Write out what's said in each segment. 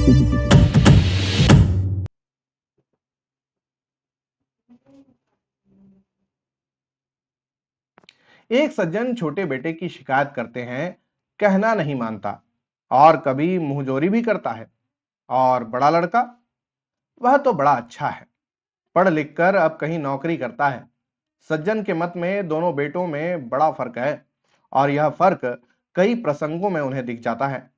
एक सज्जन छोटे बेटे की शिकायत करते हैं, कहना नहीं मानता और कभी मुंहजोरी भी करता है। और बड़ा लड़का, वह तो बड़ा अच्छा है, पढ़ लिख कर अब कहीं नौकरी करता है। सज्जन के मत में दोनों बेटों में बड़ा फर्क है और यह फर्क कई प्रसंगों में उन्हें दिख जाता है।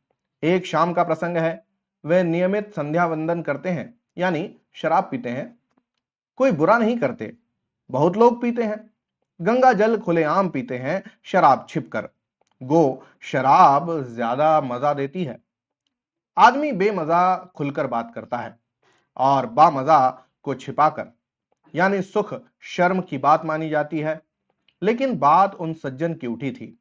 एक शाम का प्रसंग है। वे नियमित संध्या वंदन करते हैं, यानी शराब पीते हैं। कोई बुरा नहीं करते, बहुत लोग पीते हैं। गंगा जल खुलेआम पीते हैं, शराब छिपकर। गो शराब ज्यादा मजा देती है। आदमी बेमजा खुलकर बात करता है और बामजा को छिपाकर, यानी सुख शर्म की बात मानी जाती है। लेकिन बात उन सज्जन की उठी थी।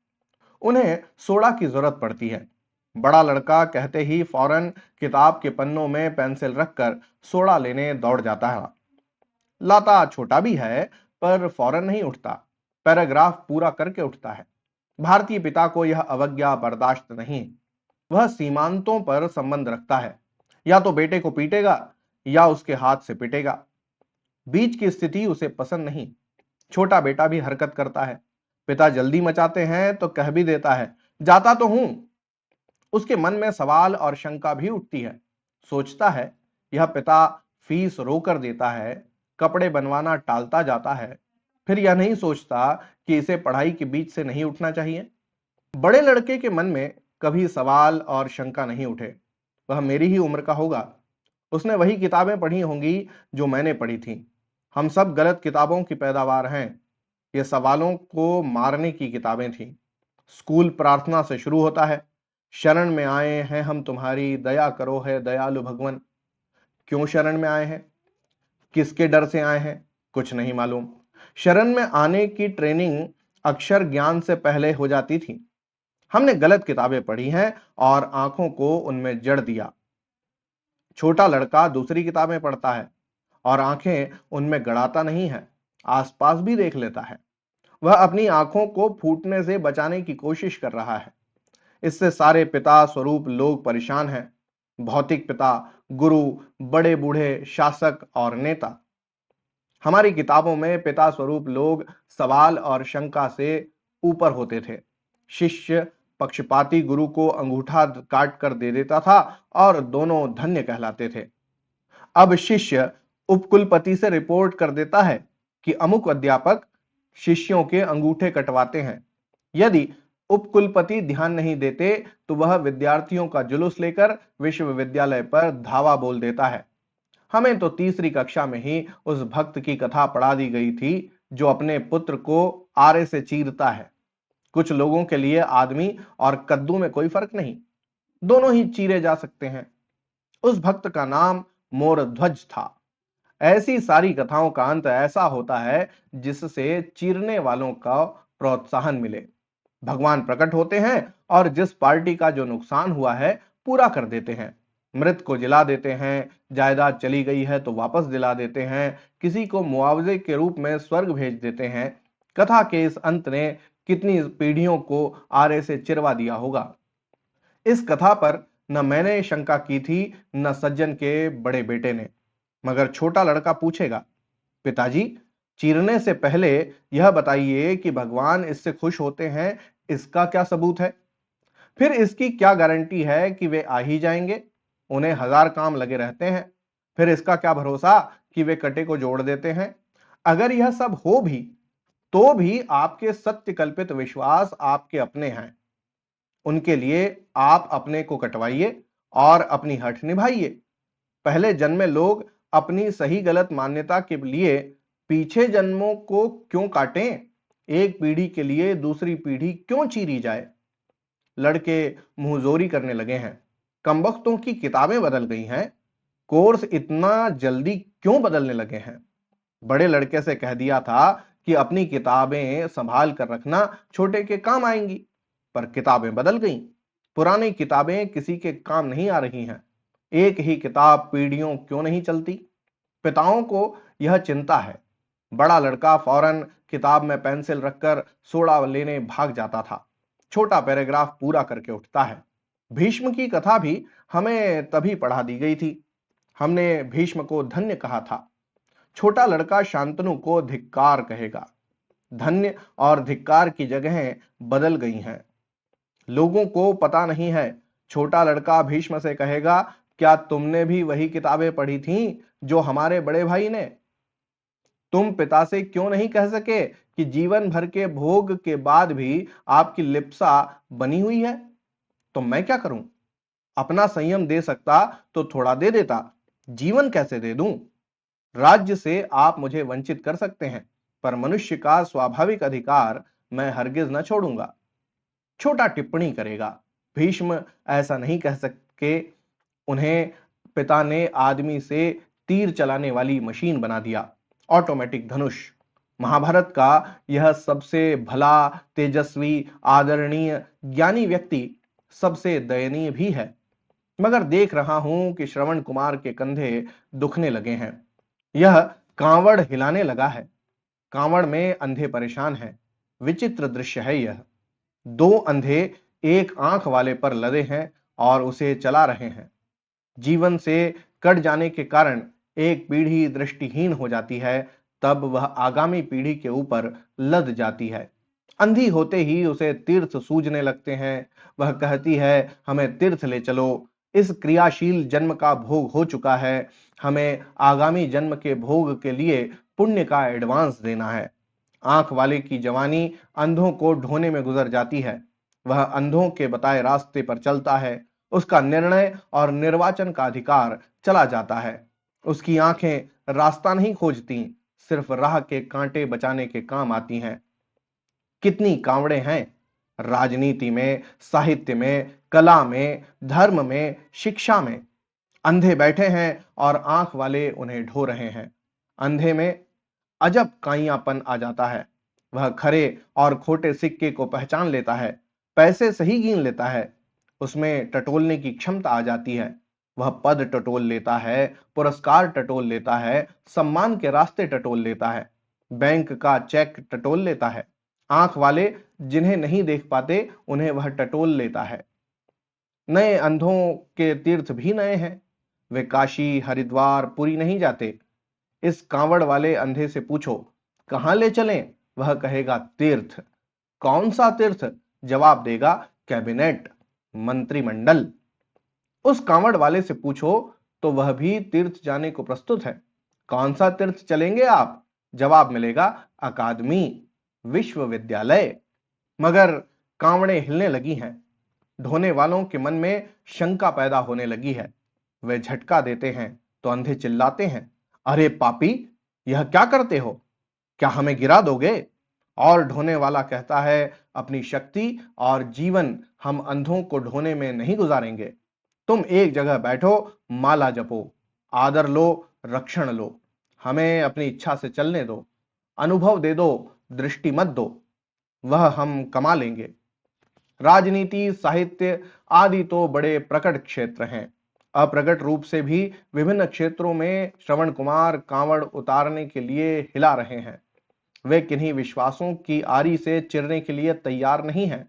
उन्हें सोडा की जरूरत पड़ती है। बड़ा लड़का कहते ही फौरन किताब के पन्नों में पेंसिल रखकर सोडा लेने दौड़ जाता है। लाता छोटा भी है, पर फौरन नहीं उठता, पैराग्राफ पूरा करके उठता है। भारतीय पिता को यह अवज्ञा बर्दाश्त नहीं। वह सीमांतों पर संबंध रखता है, या तो बेटे को पीटेगा या उसके हाथ से पिटेगा। बीच की स्थिति उसे पसंद नहीं। छोटा बेटा भी हरकत करता है। पिता जल्दी मचाते हैं तो कह भी देता है, जाता तो हूं। उसके मन में सवाल और शंका भी उठती है। सोचता है, यह पिता फीस रोकर देता है, कपड़े बनवाना टालता जाता है, फिर यह नहीं सोचता कि इसे पढ़ाई के बीच से नहीं उठना चाहिए। बड़े लड़के के मन में कभी सवाल और शंका नहीं उठे। वह मेरी ही उम्र का होगा। उसने वही किताबें पढ़ी होंगी जो मैंने पढ़ी थी। हम सब गलत किताबों की पैदावार हैं। ये सवालों को मारने की किताबें थी। स्कूल प्रार्थना से शुरू होता है, शरण में आए हैं हम तुम्हारी, दया करो है दयालु भगवान। क्यों शरण में आए हैं, किसके डर से आए हैं, कुछ नहीं मालूम। शरण में आने की ट्रेनिंग अक्षर ज्ञान से पहले हो जाती थी। हमने गलत किताबें पढ़ी हैं और आंखों को उनमें जड़ दिया। छोटा लड़का दूसरी किताबें पढ़ता है और आंखें उनमें गड़ाता नहीं है, आसपास भी देख लेता है। वह अपनी आंखों को फूटने से बचाने की कोशिश कर रहा है। इससे सारे पिता स्वरूप लोग परेशान हैं। भौतिक पिता, गुरु, बड़े बूढ़े, शासक और नेता। हमारी किताबों में पिता स्वरूप लोग सवाल और शंका से ऊपर होते थे। शिष्य पक्षपाती गुरु को अंगूठा काट कर दे देता था और दोनों धन्य कहलाते थे। अब शिष्य उपकुलपति से रिपोर्ट कर देता है कि अमुक अध्यापक शिष्यों के अंगूठे कटवाते हैं। यदि उपकुलपति ध्यान नहीं देते तो वह विद्यार्थियों का जुलूस लेकर विश्वविद्यालय पर धावा बोल देता है। हमें तो तीसरी कक्षा में ही उस भक्त की कथा पढ़ा दी गई थी जो अपने पुत्र को आरे से चीरता है। कुछ लोगों के लिए आदमी और कद्दू में कोई फर्क नहीं, दोनों ही चीरे जा सकते हैं। उस भक्त का नाम मोरध्वज था। ऐसी सारी कथाओं का अंत ऐसा होता है जिससे चीरने वालों का प्रोत्साहन मिले। भगवान प्रकट होते हैं और जिस पार्टी का जो नुकसान हुआ है पूरा कर देते हैं। मृत को जिला देते हैं, जायदाद चली गई है तो वापस दिला देते हैं, किसी को मुआवजे के रूप में स्वर्ग भेज देते हैं। कथा के इस अंत ने कितनी पीढ़ियों को आरे से चिरवा दिया होगा। इस कथा पर न मैंने शंका की थी, न सज्जन के बड़े बेटे ने। मगर छोटा लड़का पूछेगा, पिताजी, चीरने से पहले यह बताइए कि भगवान इससे खुश होते हैं, इसका क्या सबूत है? फिर इसकी क्या गारंटी है कि वे आ ही जाएंगे? उन्हें हजार काम लगे रहते हैं। फिर इसका क्या भरोसा कि वे कटे को जोड़ देते हैं? अगर यह सब हो भी तो भी आपके सत्य कल्पित विश्वास आपके अपने हैं। उनके लिए आप अपने को कटवाइए और अपनी हठ निभाइए। पहले जन्म में लोग अपनी सही गलत मान्यता के लिए पीछे जन्मों को क्यों काटें? एक पीढ़ी के लिए दूसरी पीढ़ी क्यों चीरी जाए? लड़के मुंहजोरी करने लगे हैं। कमबख्तों की किताबें बदल गई हैं। कोर्स इतना जल्दी क्यों बदलने लगे हैं? बड़े लड़के से कह दिया था कि अपनी किताबें संभाल कर रखना, छोटे के काम आएंगी। पर किताबें बदल गईं। पुरानी किताबें किसी के काम नहीं आ रही हैं। एक ही किताब पीढ़ियों क्यों नहीं चलती? पिताओं को यह चिंता है। बड़ा लड़का फौरन किताब में पेंसिल रखकर सोडा लेने भाग जाता था। छोटा पैराग्राफ पूरा करके उठता है। भीष्म की कथा भी हमें तभी पढ़ा दी गई थी। हमने भीष्म को धन्य कहा था। छोटा लड़का शांतनु को धिक्कार कहेगा। धन्य और धिक्कार की जगहें बदल गई हैं। लोगों को पता नहीं है। छोटा लड़का भीष्म से कहेगा, क्या तुमने भी वही किताबें पढ़ी थीं जो हमारे बड़े भाई ने? तुम पिता से क्यों नहीं कह सके कि जीवन भर के भोग के बाद भी आपकी लिप्सा बनी हुई है? तो मैं क्या करूं? अपना संयम दे सकता तो थोड़ा दे देता, जीवन कैसे दे दूं? राज्य से आप मुझे वंचित कर सकते हैं, पर मनुष्य का स्वाभाविक अधिकार मैं हरगिज न छोड़ूंगा। छोटा टिप्पणी करेगा, भीष्म ऐसा नहीं कह सके। उन्हें पिता ने आदमी से तीर चलाने वाली मशीन बना दिया, ऑटोमेटिक धनुष। महाभारत का यह सबसे भला, तेजस्वी, आदरणीय, ज्ञानी व्यक्ति सबसे दयनीय भी है। मगर देख रहा हूं कि श्रवण कुमार के कंधे दुखने लगे हैं। यह कांवड़ हिलाने लगा है। कांवड़ में अंधे परेशान हैं। विचित्र दृश्य है यह। दो अंधे एक आंख वाले पर लदे हैं और उसे चला रहे हैं। जीवन से कट जाने के कारण एक पीढ़ी दृष्टिहीन हो जाती है, तब वह आगामी पीढ़ी के ऊपर लद जाती है। अंधी होते ही उसे तीर्थ सूझने लगते हैं। वह कहती है, हमें तीर्थ ले चलो। इस क्रियाशील जन्म का भोग हो चुका है, हमें आगामी जन्म के भोग के लिए पुण्य का एडवांस देना है। आंख वाले की जवानी अंधों को ढोने में गुजर जाती है। वह अंधों के बताए रास्ते पर चलता है। उसका निर्णय और निर्वाचन का अधिकार चला जाता है। उसकी आंखें रास्ता नहीं खोजती, सिर्फ राह के कांटे बचाने के काम आती हैं। कितनी कांवड़े हैं राजनीति में, साहित्य में, कला में, धर्म में, शिक्षा में। अंधे बैठे हैं और आंख वाले उन्हें ढो रहे हैं। अंधे में अजब काइयापन आ जाता है। वह खरे और खोटे सिक्के को पहचान लेता है, पैसे सही गिन लेता है। उसमें टटोलने की क्षमता आ जाती है। वह पद टटोल लेता है, पुरस्कार टटोल लेता है, सम्मान के रास्ते टटोल लेता है, बैंक का चेक टटोल लेता है। आंख वाले जिन्हें नहीं देख पाते उन्हें वह टटोल लेता है। नए अंधों के तीर्थ भी नए हैं। वे काशी, हरिद्वार, पुरी नहीं जाते। इस कांवड़ वाले अंधे से पूछो, कहां ले चलें? वह कहेगा, तीर्थ। कौन सा तीर्थ? जवाब देगा, कैबिनेट, मंत्रिमंडल। उस कांवड़ वाले से पूछो तो वह भी तीर्थ जाने को प्रस्तुत है। कौन सा तीर्थ चलेंगे आप? जवाब मिलेगा, अकादमी, विश्वविद्यालय। मगर कांवड़े हिलने लगी हैं। ढोने वालों के मन में शंका पैदा होने लगी है। वे झटका देते हैं तो अंधे चिल्लाते हैं, अरे पापी, यह क्या करते हो? क्या हमें गिरा दोगे? और ढोने वाला कहता है, अपनी शक्ति और जीवन हम अंधों को ढोने में नहीं गुजारेंगे। तुम एक जगह बैठो, माला जपो, आदर लो, रक्षण लो। हमें अपनी इच्छा से चलने दो। अनुभव दे दो, दृष्टि मत दो। वह हम कमा लेंगे। राजनीति, साहित्य आदि तो बड़े प्रकट क्षेत्र हैं। अप्रकट रूप से भी विभिन्न क्षेत्रों में श्रवण कुमार कांवड़ उतारने के लिए हिला रहे हैं। वे किन्हीं विश्वासों की आरी से चिरने के लिए तैयार नहीं हैं।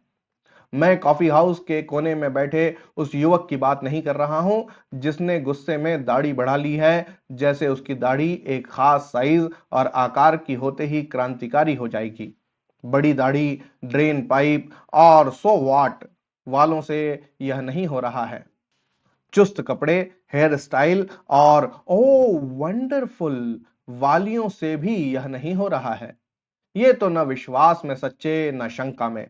मैं कॉफी हाउस के कोने में बैठे उस युवक की बात नहीं कर रहा हूं जिसने गुस्से में दाढ़ी बढ़ा ली है, जैसे उसकी दाढ़ी एक खास साइज और आकार की होते ही क्रांतिकारी हो जाएगी। बड़ी दाढ़ी, ड्रेन पाइप और 100 वाट वालों से यह नहीं हो रहा है। चुस्त कपड़े, हेयर स्टाइल और ओ वंडरफुल वालियों से भी यह नहीं हो रहा है। ये तो न विश्वास में सच्चे, न शंका में।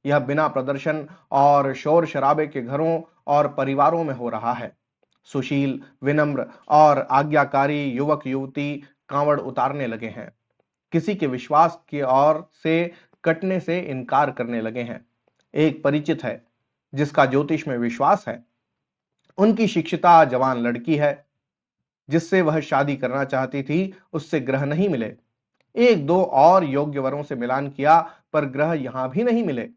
यह बिना प्रदर्शन और शोर शराबे के घरों और परिवारों में हो रहा है। सुशील, विनम्र और आज्ञाकारी युवक युवती कांवड़ उतारने लगे हैं। किसी के विश्वास की ओर से कटने से इनकार करने लगे हैं। एक परिचित है जिसका ज्योतिष में विश्वास है। उनकी शिक्षिता जवान लड़की है जिससे वह शादी करना चाहती थी, उससे ग्रह नहीं मिले। एक दो और योग्य वरों से मिलान किया, पर ग्रह यहां भी नहीं मिले।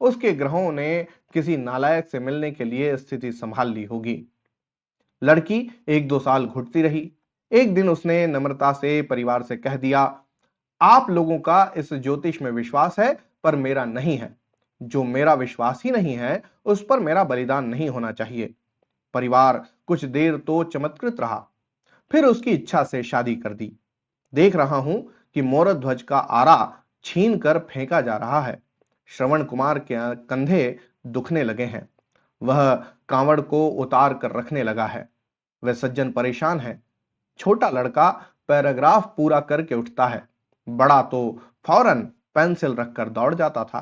उसके ग्रहों ने किसी नालायक से मिलने के लिए स्थिति संभाल ली होगी। लड़की 1-2 साल घुटती रही। एक दिन उसने नम्रता से परिवार से कह दिया, आप लोगों का इस ज्योतिष में विश्वास है, पर मेरा नहीं है। जो मेरा विश्वास ही नहीं है, उस पर मेरा बलिदान नहीं होना चाहिए। परिवार कुछ देर तो चमत्कृत रहा, फिर उसकी इच्छा से शादी कर दी। देख रहा हूं कि मोरध्वज का आरा छीन कर फेंका जा रहा है। श्रवण कुमार के कंधे दुखने लगे हैं। वह कांवड़ को उतार कर रखने लगा है। वह सज्जन परेशान है। छोटा लड़का पैराग्राफ पूरा करके उठता है, बड़ा तो फौरन पेंसिल रखकर दौड़ जाता था।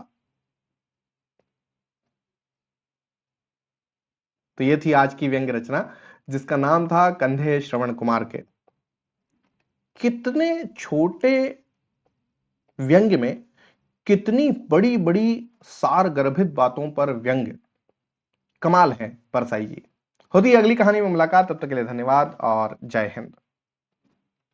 तो ये थी आज की व्यंग्य रचना, जिसका नाम था कंधे श्रवण कुमार के। कितने छोटे व्यंग्य में कितनी बड़ी बड़ी सार गर्भित बातों पर व्यंग्य। कमाल है परसाई जी। होती है अगली कहानी में मुलाकात, तब तक के लिए धन्यवाद और जय हिंद।